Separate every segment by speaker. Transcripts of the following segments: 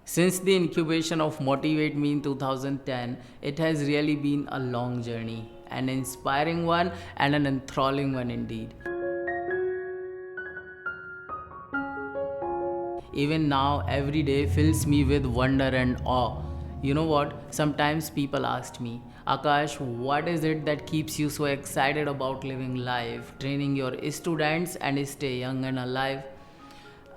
Speaker 1: Since the incubation of Motivate Me in 2010, it has really been a long journey, an inspiring one and an enthralling one indeed. Even now, every day fills me with wonder and awe. You know what? Sometimes people ask me, Akash, what is it that keeps you so excited about living life, training your students, and stay young and alive?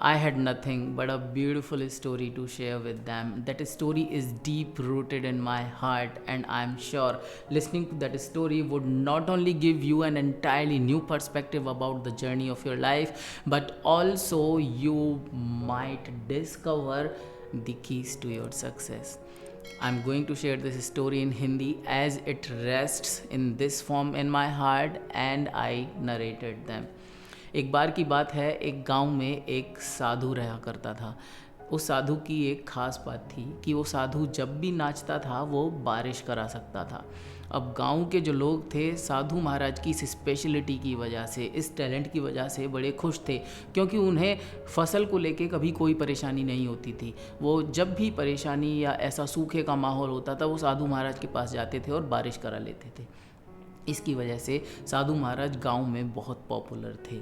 Speaker 1: I had nothing but a beautiful story to share with them. That story is deep rooted in my heart, and I'm sure listening to that story would not only give you an entirely new perspective about the journey of your life, but also you might discover the keys to your success. I'm going to share this story in Hindi as it rests in this form in my heart and I narrated them. एक बार की बात है, एक गांव में एक साधु रहा करता था। उस साधु की एक ख़ास बात थी कि वो साधु जब भी नाचता था वो बारिश करा सकता था। अब गांव के जो लोग थे साधु महाराज की इस स्पेशलिटी की वजह से, इस टैलेंट की वजह से बड़े खुश थे, क्योंकि उन्हें फसल को लेके कभी कोई परेशानी नहीं होती थी। वो जब भी परेशानी या ऐसा सूखे का माहौल होता था वो साधु महाराज के पास जाते थे और बारिश करा लेते थे। इसकी वजह से साधु महाराज गांव में बहुत पॉपुलर थे।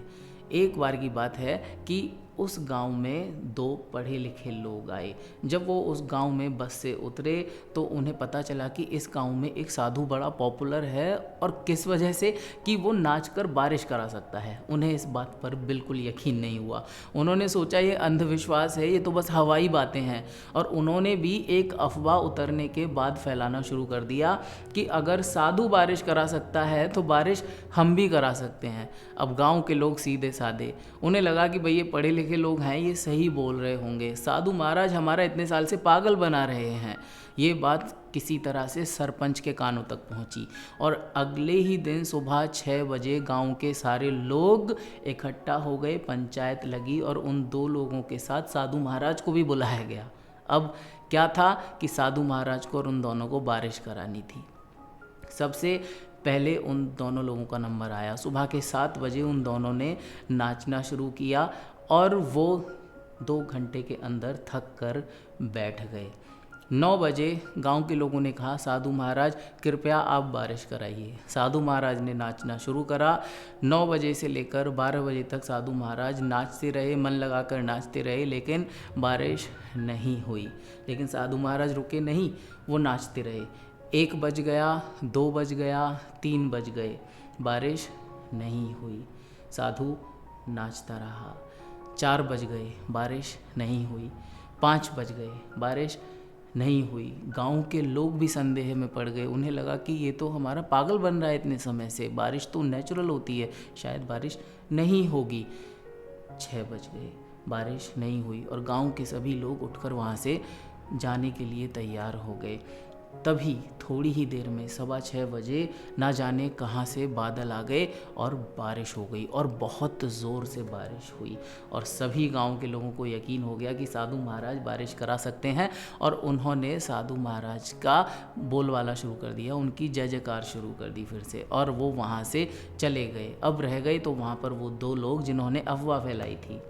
Speaker 1: एक बार की बात है कि उस गांव में दो पढ़े लिखे लोग आए। जब वो उस गांव में बस से उतरे तो उन्हें पता चला कि इस गांव में एक साधु बड़ा पॉपुलर है, और किस वजह से, कि वो नाचकर बारिश करा सकता है। उन्हें इस बात पर बिल्कुल यकीन नहीं हुआ। उन्होंने सोचा ये अंधविश्वास है, ये तो बस हवाई बातें हैं, और उन्होंने भी एक अफवाह उतरने के बाद फैलाना शुरू कर दिया कि अगर साधु बारिश करा सकता है तो बारिश हम भी करा सकते हैं। अब गांव के लोग सीधे साधे, उन्हें लगा कि भाई ये पढ़े लिखे लोग हैं, ये सही बोल रहे होंगे, साधु महाराज हमारा इतने साल से पागल बना रहे हैं। ये बात किसी तरह से सरपंच के कानों तक पहुंची, और अगले ही दिन सुबह 6 बजे गांव के सारे लोग इकट्ठा हो गए, पंचायत लगी और उन दो लोगों के साथ साधु महाराज को भी बुलाया गया। अब क्या था कि साधु महाराज को और उन दोनों को बारिश करानी थी। सबसे पहले उन दोनों लोगों का नंबर आया। सुबह के 7 बजे उन दोनों ने नाचना शुरू किया और वो 2 घंटे के अंदर थक कर बैठ गए। 9 बजे गांव के लोगों ने कहा, साधु महाराज कृपया आप बारिश कराइए। साधु महाराज ने नाचना शुरू करा। 9 बजे से लेकर 12 बजे तक साधु महाराज नाचते रहे, मन लगाकर नाचते रहे, लेकिन बारिश नहीं हुई। लेकिन साधु महाराज रुके नहीं, वो नाचते रहे। 1 बज गया, 2 बज गया, 3 बज गए, बारिश नहीं हुई। साधु नाचता रहा। 4 बज गए, बारिश नहीं हुई। 5 बज गए, बारिश नहीं हुई। गांव के लोग भी संदेह में पड़ गए। उन्हें लगा कि ये तो हमारा पागल बन रहा है इतने समय से, बारिश तो नेचुरल होती है, शायद बारिश नहीं होगी। 6 बज गए, बारिश नहीं हुई, और गांव के सभी लोग उठकर वहाँ से जाने के लिए तैयार हो गए। तभी थोड़ी ही देर में 6:15 बजे ना जाने कहाँ से बादल आ गए और बारिश हो गई, और बहुत ज़ोर से बारिश हुई, और सभी गांव के लोगों को यकीन हो गया कि साधु महाराज बारिश करा सकते हैं। और उन्होंने साधु महाराज का बोलबाला शुरू कर दिया, उनकी जय जयकार शुरू कर दी फिर से, और वो वहाँ से चले गए। अब रह गए तो वहाँ पर वो 2 लोग जिन्होंने अफवाह फैलाई थी।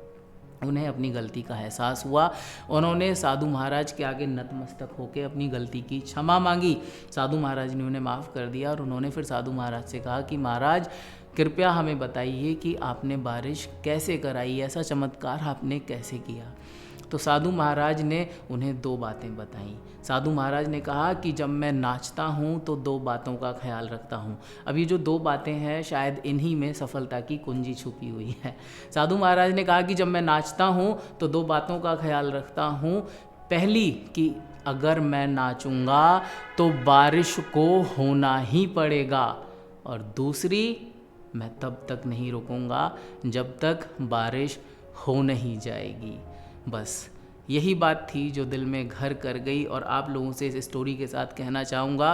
Speaker 1: उन्हें अपनी गलती का एहसास हुआ। उन्होंने साधु महाराज के आगे नतमस्तक होकर अपनी गलती की क्षमा मांगी। साधु महाराज ने उन्हें माफ़ कर दिया, और उन्होंने फिर साधु महाराज से कहा कि महाराज कृपया हमें बताइए कि आपने बारिश कैसे कराई, ऐसा चमत्कार आपने कैसे किया। तो साधु महाराज ने उन्हें 2 बातें बताईं। साधु महाराज ने कहा कि जब मैं नाचता हूँ तो 2 बातों का ख्याल रखता हूँ। अब ये जो 2 बातें हैं शायद इन्हीं में सफलता की कुंजी छुपी हुई है। साधु महाराज ने कहा कि जब मैं नाचता हूँ तो 2 बातों का ख्याल रखता हूँ। पहली कि अगर मैं नाचूंगा तो बारिश को होना ही पड़ेगा, और दूसरी, मैं तब तक नहीं रुकूंगा जब तक बारिश हो नहीं जाएगी। बस यही बात थी जो दिल में घर कर गई, और आप लोगों से इस स्टोरी के साथ कहना चाहूँगा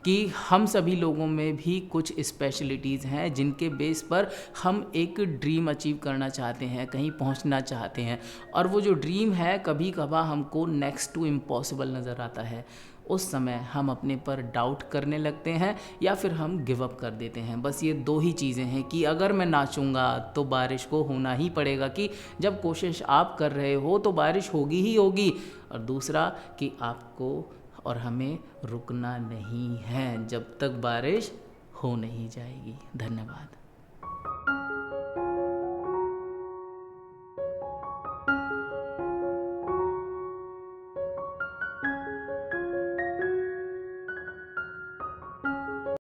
Speaker 1: कि हम सभी लोगों में भी कुछ स्पेशलिटीज़ हैं जिनके बेस पर हम एक ड्रीम अचीव करना चाहते हैं, कहीं पहुंचना चाहते हैं, और वो जो ड्रीम है कभी कभार हमको नेक्स्ट टू इम्पॉसिबल नज़र आता है। उस समय हम अपने पर डाउट करने लगते हैं या फिर हम गिव अप कर देते हैं। बस ये दो ही चीज़ें हैं कि अगर मैं नाचूंगा तो बारिश को होना ही पड़ेगा, कि जब कोशिश आप कर रहे हो तो बारिश होगी ही होगी। और दूसरा कि आपको और हमें रुकना नहीं है जब तक बारिश हो नहीं जाएगी। धन्यवाद।